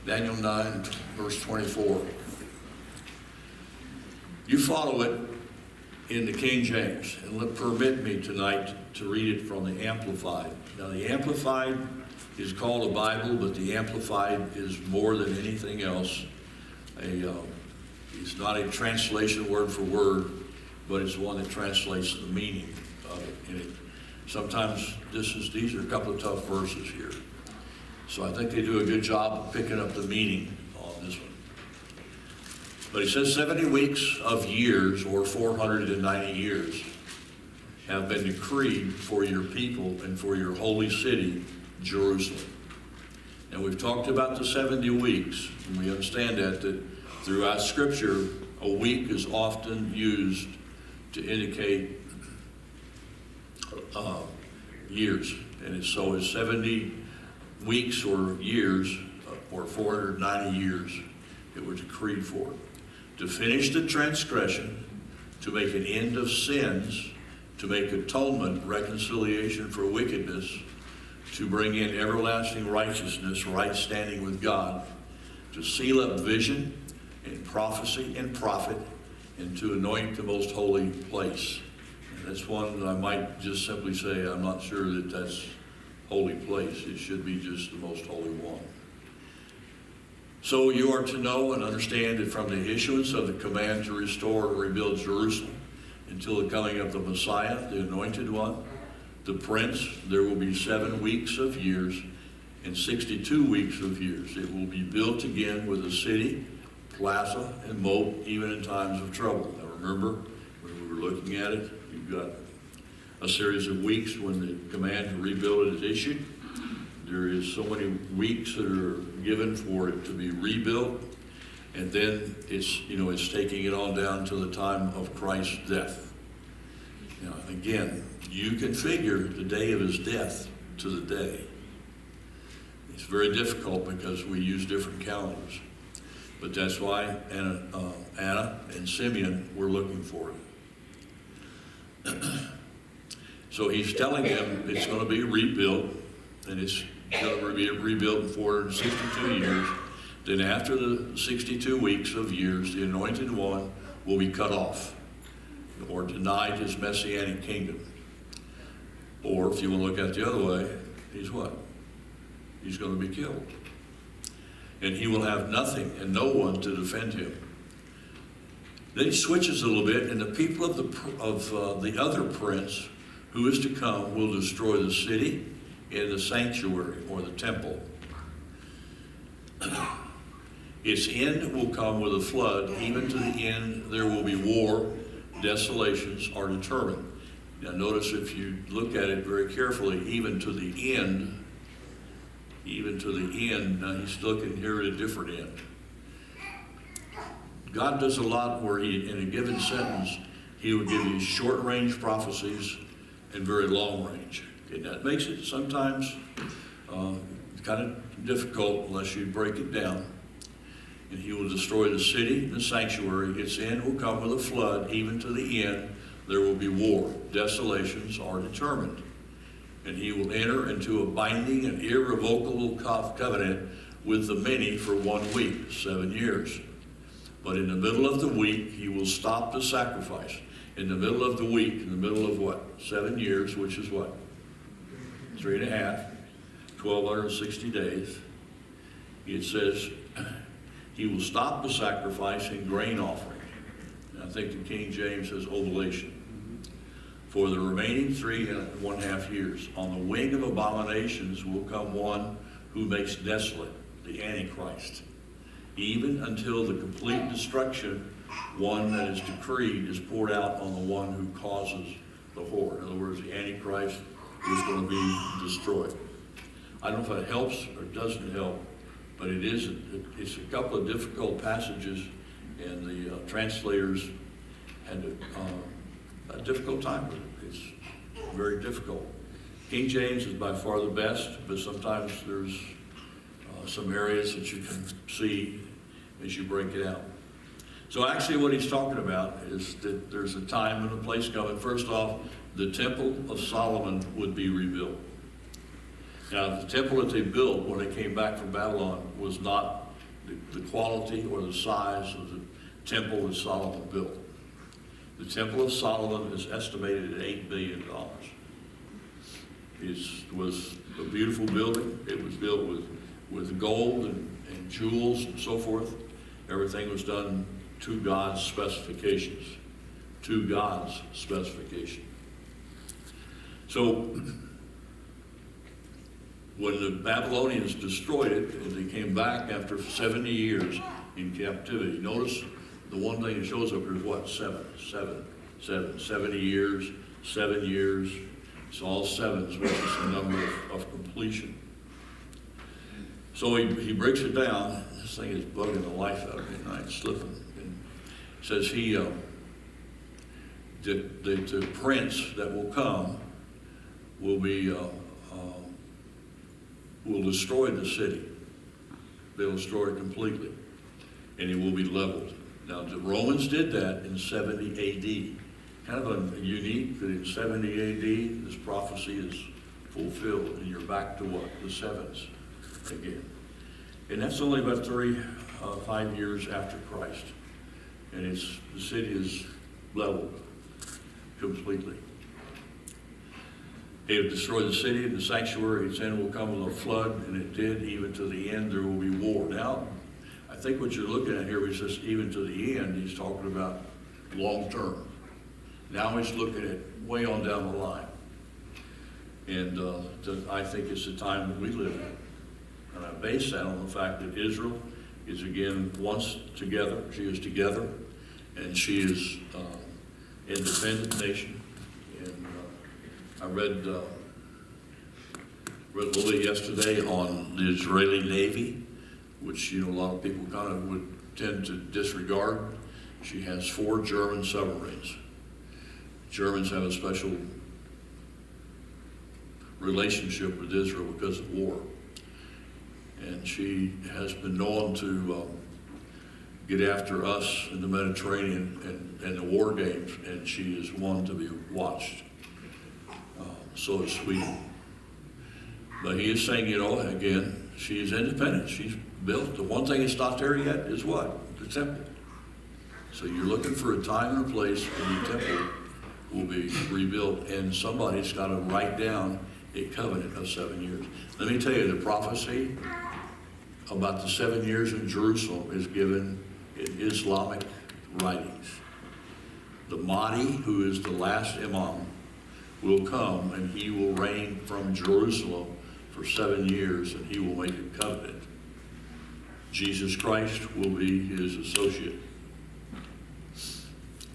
Daniel 9, verse 24. You follow it in the King James, and permit me tonight to read it from the Amplified. Now, the Amplified is called a Bible, but the Amplified is more than anything else. It's not a translation word for word, but it's one that translates the meaning of it. And sometimes these are a couple of tough verses here. So I think they do a good job of picking up the meaning on this one. But he says 70 weeks of years, or 490 years, have been decreed for your people and for your holy city, Jerusalem. And we've talked about the 70 weeks, and we understand that throughout Scripture, a week is often used to indicate years. And so it's 70 weeks or years, or 490 years, it was decreed for. To finish the transgression, to make an end of sins, to make atonement, reconciliation for wickedness, to bring in everlasting righteousness, right standing with God, to seal up vision and prophecy and prophet, and to anoint the most holy place. And that's one that I might just simply say, I'm not sure that that's holy place. It should be just the most holy one. So you are to know and understand that from the issuance of the command to restore and rebuild Jerusalem until the coming of the Messiah, the Anointed One, the Prince, there will be 7 weeks of years and 62 weeks of years. It will be built again with a city, plaza, and moat, even in times of trouble. Now remember, when we were looking at it, you've got a series of weeks when the command to rebuild it is issued. There is so many weeks that are given for it to be rebuilt, and then it's taking it on down to the time of Christ's death. Now, again, you can figure the day of his death to the day. It's very difficult because we use different calendars, but that's why Anna and Simeon were looking for it. So he's telling them it's going to be rebuilt, and it's going to be rebuilt in 462 years. Then after the 62 weeks of years, the Anointed One will be cut off or denied his messianic kingdom. Or if you want to look at it the other way, he's what? He's going to be killed. And he will have nothing and no one to defend him. Then he switches a little bit, and the people of the other prince who is to come will destroy the city and the sanctuary, or the temple. Its end will come with a flood. Even to the end there will be war. Desolations are determined. Now notice, if you look at it very carefully, even to the end, now he's looking here at a different end. God does a lot where in a given sentence, he will give you short-range prophecies and very long-range. And that makes it sometimes kind of difficult unless you break it down. And he will destroy the city and the sanctuary. Its end will come with a flood. Even to the end, there will be war. Desolations are determined. And he will enter into a binding and irrevocable covenant with the many for 1 week, 7 years. But in the middle of the week, he will stop the sacrifice. In the middle of the week, in the middle of what? 7 years, which is what? 3.5, 1,260 days. It says he will stop the sacrifice and grain offering. And I think the King James says oblation. For the remaining 3.5 years, on the wing of abominations will come one who makes desolate, the Antichrist. Even until the complete destruction, one that is decreed is poured out on the one who causes the whore. In other words, the Antichrist is going to be destroyed. I don't know if it helps or doesn't help, but it's a couple of difficult passages, and the translators had a difficult time with it. It's very difficult. King James is by far the best, but sometimes there's some areas that you can see as you break it out. So actually what he's talking about is that there's a time and a place coming. First off, the Temple of Solomon would be rebuilt. Now, the temple that they built when they came back from Babylon was not the quality or the size of the temple that Solomon built. The Temple of Solomon is estimated at $8 billion. It was a beautiful building. It was built with gold and jewels and so forth. Everything was done to God's specifications. To God's specification. So, when the Babylonians destroyed it, and they came back after 70 years in captivity, notice the one thing that shows up here is what? 70 years, 7 years. It's all sevens, which is the number of completion. So he breaks it down. This thing is bugging the life out of me, and I'm slipping. And says the prince that will come will destroy the city. They'll destroy it completely, and it will be leveled. Now, the Romans did that in 70 A.D. Kind of unique that in 70 A.D. this prophecy is fulfilled, and you're back to what? The sevens again. And that's only about 5 years after Christ. And the city is leveled completely. He will destroy the city and the sanctuary. Its end will come with a flood, and it did. Even to the end, there will be war. Now, I think what you're looking at here is just even to the end. He's talking about long term. Now he's looking at way on down the line. And I think it's the time that we live in. And I base that on the fact that Israel is again once together. She is together, and she is an independent nation. And I read a little bit yesterday on the Israeli Navy, which a lot of people kind of would tend to disregard. She has 4 German submarines. Germans have a special relationship with Israel because of war. And she has been known to get after us in the Mediterranean and the war games, and she is one to be watched. So is Sweden. But he is saying, again, she is independent. She's built. The one thing that's not there yet is what? The temple. So you're looking for a time and a place when the temple will be rebuilt, and somebody's got to write down a covenant of 7 years. Let me tell you, the prophecy about the 7 years in Jerusalem is given in Islamic writings. The Mahdi, who is the last Imam, will come, and he will reign from Jerusalem for 7 years, and he will make a covenant. Jesus Christ will be his associate.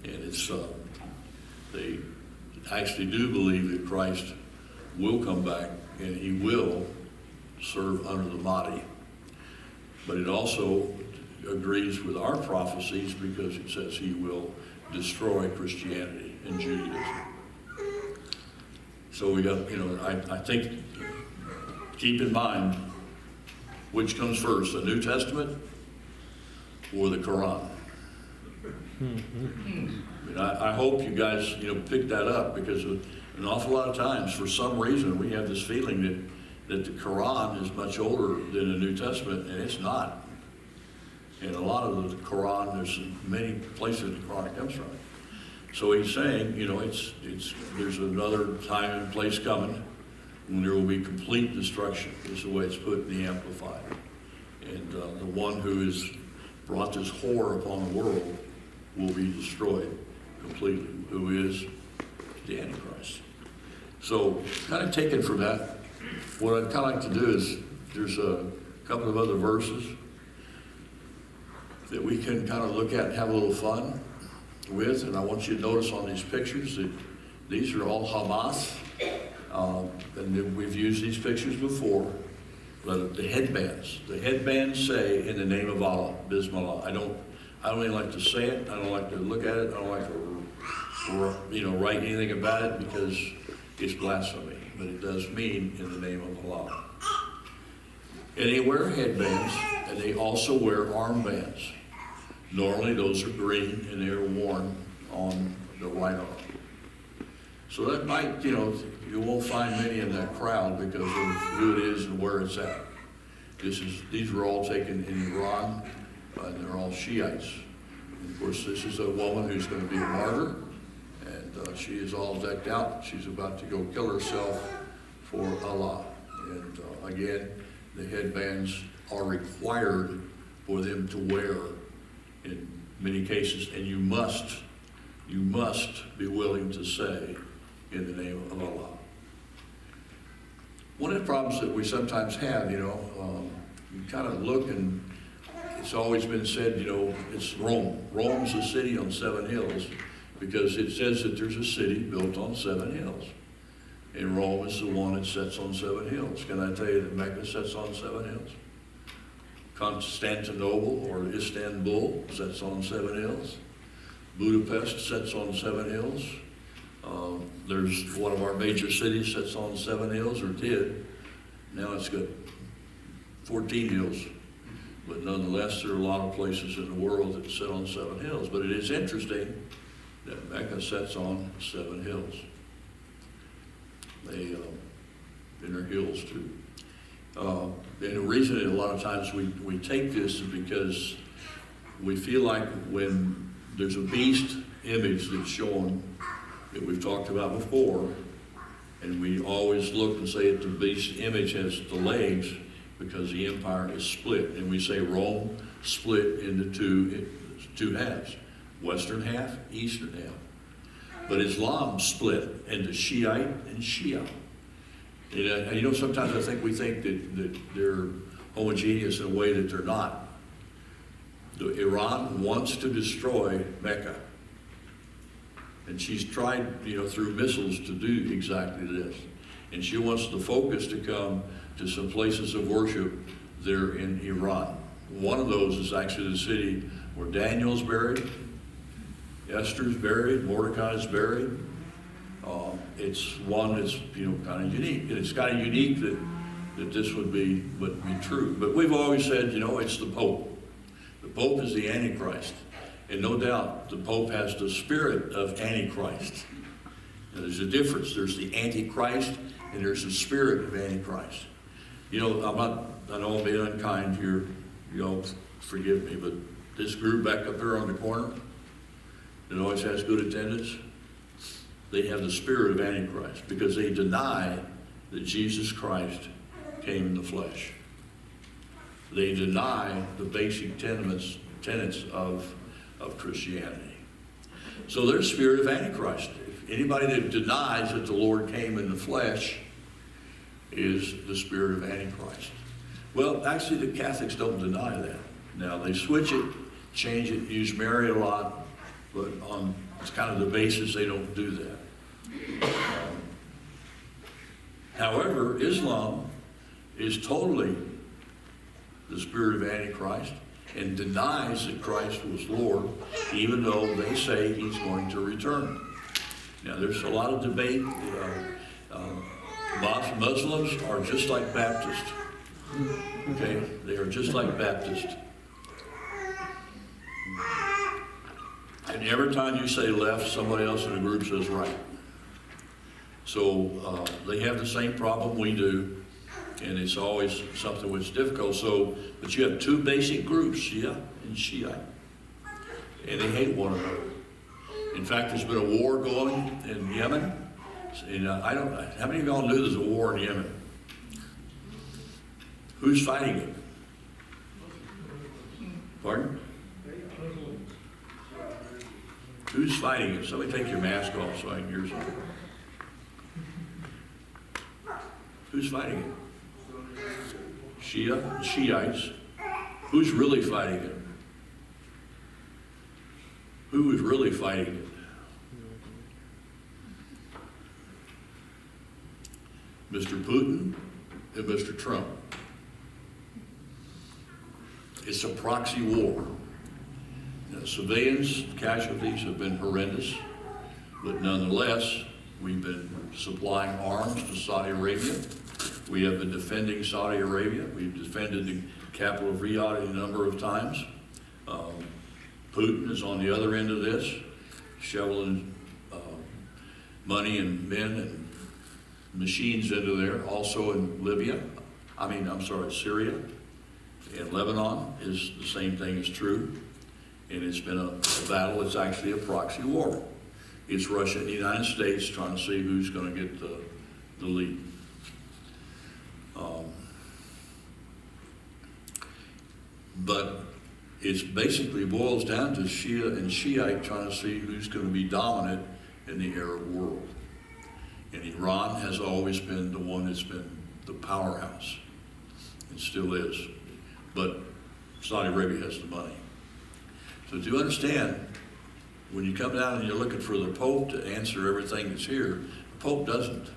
And they actually do believe that Christ will come back, and he will serve under the Mahdi. But it also agrees with our prophecies because it says he will destroy Christianity and Judaism. So we got, I think, keep in mind which comes first, the New Testament or the Quran. I hope you guys, pick that up, because an awful lot of times, for some reason, we have this feeling that the Quran is much older than the New Testament, and it's not. And a lot of the Quran, there's many places the Quran comes from. So he's saying, there's another time and place coming when there will be complete destruction, is the way it's put in the Amplified. And the one who has brought this horror upon the world will be destroyed completely, who is the Antichrist. So, kind of taken from that, what I'd kind of like to do is, there's a couple of other verses that we can kind of look at and have a little fun with, and I want you to notice on these pictures that these are all Hamas, and we've used these pictures before. But the headbands say, in the name of Allah, Bismillah. I don't even like to say it. I don't like to look at it. I don't like to, write anything about it, because it's blasphemy. But it does mean in the name of Allah. And they wear headbands, and they also wear armbands. Normally those are green, and they are worn on the right arm. So that might, you won't find many in that crowd because of who it is and where it's at. These were all taken in Iran, and they're all Shiites. And of course, this is a woman who's going to be a martyr, and she is all decked out. She's about to go kill herself for Allah. And again, the headbands are required for them to wear in many cases, and you must be willing to say, in the name of Allah. One of the problems that we sometimes have, you kind of look, and it's always been said, it's Rome. Rome's a city on 7 hills because it says that there's a city built on 7 hills. And Rome is the one that sits on 7 hills. Can I tell you that Mecca sits on 7 hills? Constantinople or Istanbul sits on 7 hills. Budapest sits on 7 hills. There's one of our major cities sits on 7 hills, or did. Now it's got 14 hills. But nonetheless, there are a lot of places in the world that sit on 7 hills. But it is interesting that Mecca sits on 7 hills. They, in their hills too. And the reason that a lot of times we take this is because we feel like when there's a beast image that's shown that we've talked about before, and we always look and say that the beast image has the legs because the empire is split. And we say Rome split into two halves, western half, eastern half. But Islam split into Shiite and Shia. And sometimes I think we think that they're homogeneous in a way that they're not. Iran wants to destroy Mecca. And she's tried, through missiles to do exactly this. And she wants the focus to come to some places of worship there in Iran. One of those is actually the city where Daniel's buried, Esther's buried, Mordecai's buried. It's one that's kind of unique, and it's kind of unique that this would be true. But we've always said, it's the Pope. The Pope is the Antichrist, and no doubt the Pope has the spirit of Antichrist. Now, there's a difference. There's the Antichrist, and there's the spirit of Antichrist. I know I'm being unkind here. Forgive me, but this group back up there on the corner, it always has good attendance. They have the spirit of Antichrist because they deny that Jesus Christ came in the flesh. They deny the basic tenets of Christianity. So their spirit of Antichrist. If anybody that denies that the Lord came in the flesh is the spirit of Antichrist. Well, actually the Catholics don't deny that. Now they switch it, change it, use Mary a lot, but on it's kind of the basis they don't do that. However, Islam is totally the spirit of Antichrist and denies that Christ was Lord, even though they say he's going to return. Now, there's a lot of debate. Muslims are just like Baptists. Okay? They are just like Baptists. And every time you say left, somebody else in the group says right. So they have the same problem we do, and it's always something that's difficult. But you have two basic groups, Shia and Shiite, and they hate one another. In fact, there's been a war going in Yemen, and how many of y'all knew there's a war in Yemen? Who's fighting it? Pardon? Who's fighting it? Somebody take your mask off so I can hear something. Who's fighting it? Shia and Shiites. Who's really fighting it? Who is really fighting it? Mr. Putin and Mr. Trump. It's a proxy war. Now, civilians, casualties have been horrendous, but nonetheless, we've been supplying arms to Saudi Arabia. We have been defending Saudi Arabia. We've defended the capital of Riyadh a number of times. Putin is on the other end of this, shoveling money and men and machines into there, also in Syria. In Lebanon is the same thing is true, and it's been a battle. It's actually a proxy war. It's Russia and the United States trying to see who's going to get the lead. But it basically boils down to Shia and Shiite trying to see who's going to be dominant in the Arab world. And Iran has always been the one that's been the powerhouse, and still is. But Saudi Arabia has the money. So to understand, when you come down and you're looking for the Pope to answer everything that's here, the Pope doesn't.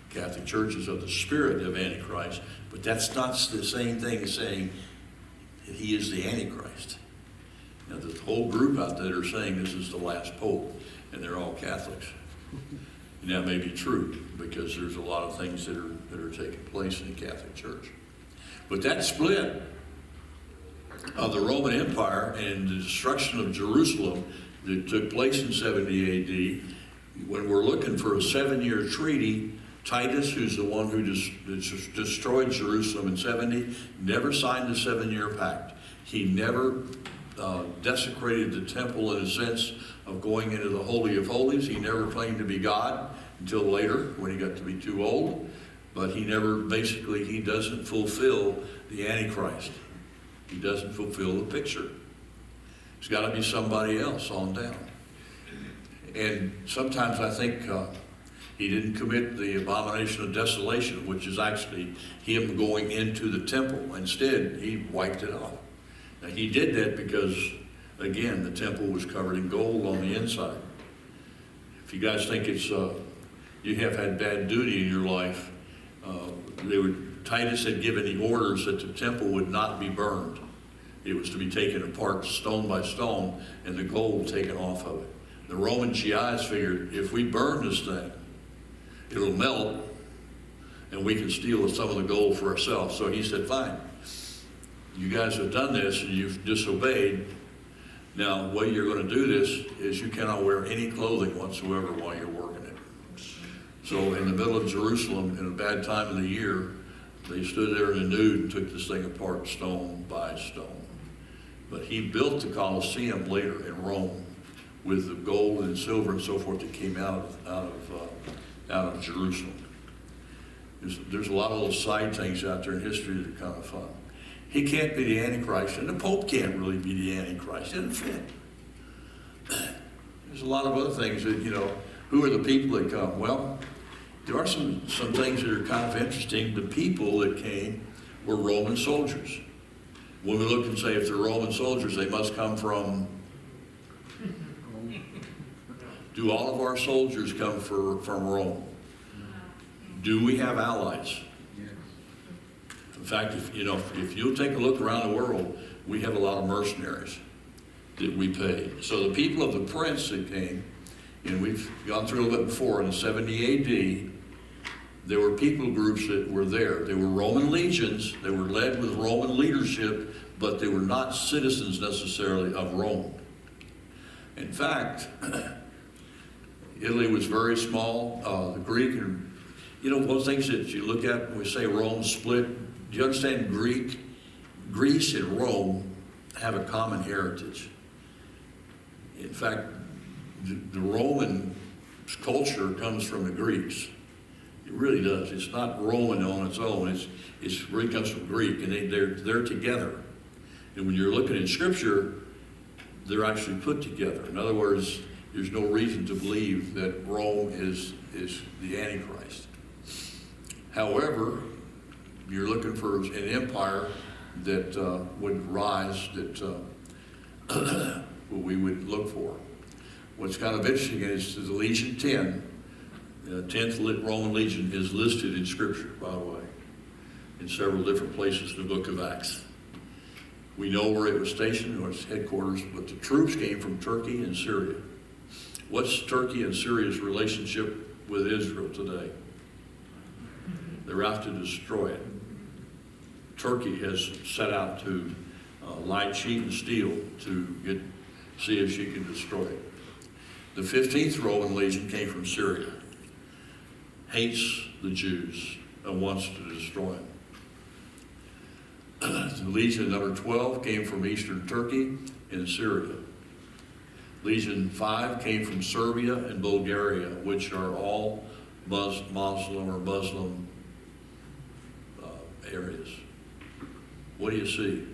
Catholic Church is of the spirit of Antichrist, but that's not the same thing as saying that he is the Antichrist. Now, the whole group out there are saying this is the last Pope, and they're all Catholics. And that may be true, because there's a lot of things that are taking place in the Catholic Church. But that split of the Roman Empire and the destruction of Jerusalem that took place in 70 AD, when we're looking for a 7-year treaty, Titus, who's the one who destroyed Jerusalem in 70, never signed the 7-year pact. He never desecrated the temple in a sense of going into the Holy of Holies. He never claimed to be God until later when he got to be too old. But he never, basically, he doesn't fulfill the Antichrist. He doesn't fulfill the picture. It's got to be somebody else on down. And sometimes I think he didn't commit the abomination of desolation, which is actually him going into the temple. Instead, he wiped it off. Now, he did that because, again, the temple was covered in gold on the inside. If you guys think it's you have had bad duty in your life, Titus had given the orders that the temple would not be burned. It was to be taken apart stone by stone and the gold taken off of it. The Roman GIs figured, if we burn this thing, it'll melt and we can steal some of the gold for ourselves. So he said, fine, you guys have done this and you've disobeyed. Now, the way you're going to do this is you cannot wear any clothing whatsoever while you're working it. So in the middle of Jerusalem, in a bad time of the year, they stood there in the nude and took this thing apart stone by stone. But he built the Colosseum later in Rome with the gold and silver and so forth that came out of Jerusalem. There's a lot of little side things out there in history that are kind of fun. He can't be the Antichrist, and the Pope can't really be the Antichrist. It doesn't fit. There's a lot of other things that, who are the people that come? Well, there are some things that are kind of interesting. The people that came were Roman soldiers. When we look and say if they're Roman soldiers, they must come from... Do all of our soldiers come from Rome? Do we have allies? In fact, if you'll take a look around the world, we have a lot of mercenaries that we pay. So the people of the prince that came, and we've gone through a little bit before, in 70 AD, there were people groups that were there. They were Roman legions. They were led with Roman leadership, but they were not citizens necessarily of Rome. In fact, Italy was very small. The Greek, and one of the things that you look at when we say Rome split, do you understand Greece and Rome have a common heritage. In fact, the Roman culture comes from the Greeks. It really does. It's not Roman on its own. It really comes from Greek, and they're together. And when you're looking in Scripture, they're actually put together. In other words, there's no reason to believe that Rome is the Antichrist. However, you're looking for an empire that would rise, that we would look for. What's kind of interesting is the Legion 10, the 10th Roman Legion is listed in Scripture, by the way, in several different places in the book of Acts. We know where it was stationed, or its headquarters, but the troops came from Turkey and Syria. What's Turkey and Syria's relationship with Israel today? They're out to destroy it. Turkey has set out to lie, cheat, and steal to see if she can destroy it. The 15th Roman Legion came from Syria, hates the Jews, and wants to destroy them. Legion number 12 came from eastern Turkey and Syria. Legion 5 came from Serbia and Bulgaria, which are all Muslim or Muslim areas. What do you see?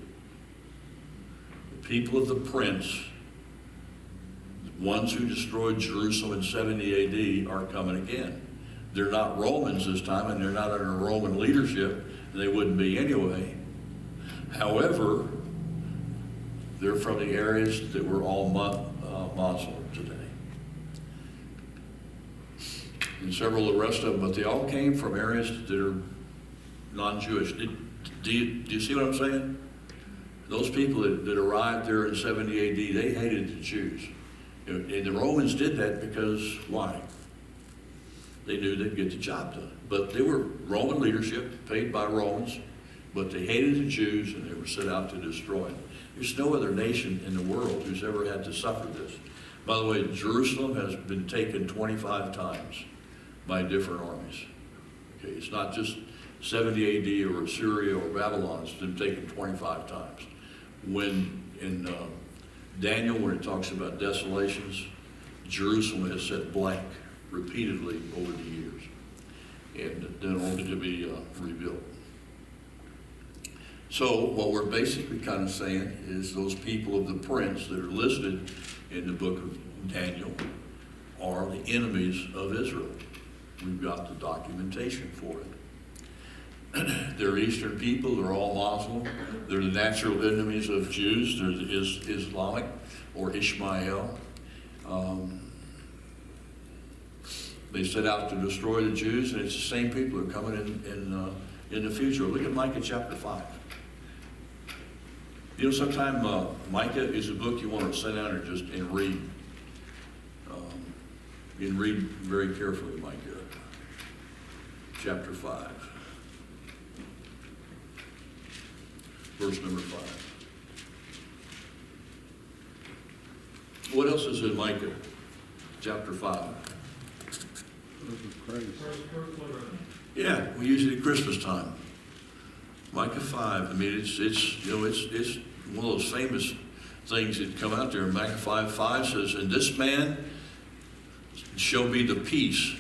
The people of the prince, the ones who destroyed Jerusalem in 70 AD, are coming again. They're not Romans this time, and they're not under Roman leadership, and they wouldn't be anyway. However, they're from the areas that were all Muslim today. And several of the rest of them, but they all came from areas that are non-Jewish. Do you see what I'm saying? Those people that arrived there in 70 AD, they hated the Jews. And the Romans did that because, why? They knew they'd get the job done. But they were Roman leadership, paid by Romans, but they hated the Jews and they were set out to destroy them. There's no other nation in the world who's ever had to suffer this. By the way, Jerusalem has been taken 25 times by different armies. Okay, it's not just 70 AD or Assyria or Babylon, it's been taken 25 times. When in Daniel, when it talks about desolations, Jerusalem has set blank repeatedly over the years, and then only to be rebuilt. So what we're basically kind of saying is those people of the prince that are listed in the book of Daniel are the enemies of Israel. We've got the documentation for it. They're Eastern people, they're all Muslim, they're the natural enemies of Jews, they're the Islamic or Ishmael. They set out to destroy the Jews, and it's the same people who are coming in the future. Look at Micah chapter 5. You know, sometimes Micah is a book you want to sit down and read. You can read very carefully Micah chapter 5. Verse number 5. What else is in Micah chapter 5? Yeah, we use it at Christmas time. Micah 5. I mean, it's one of those famous things that come out there. Micah 5:5 says, "And this man shall be the peace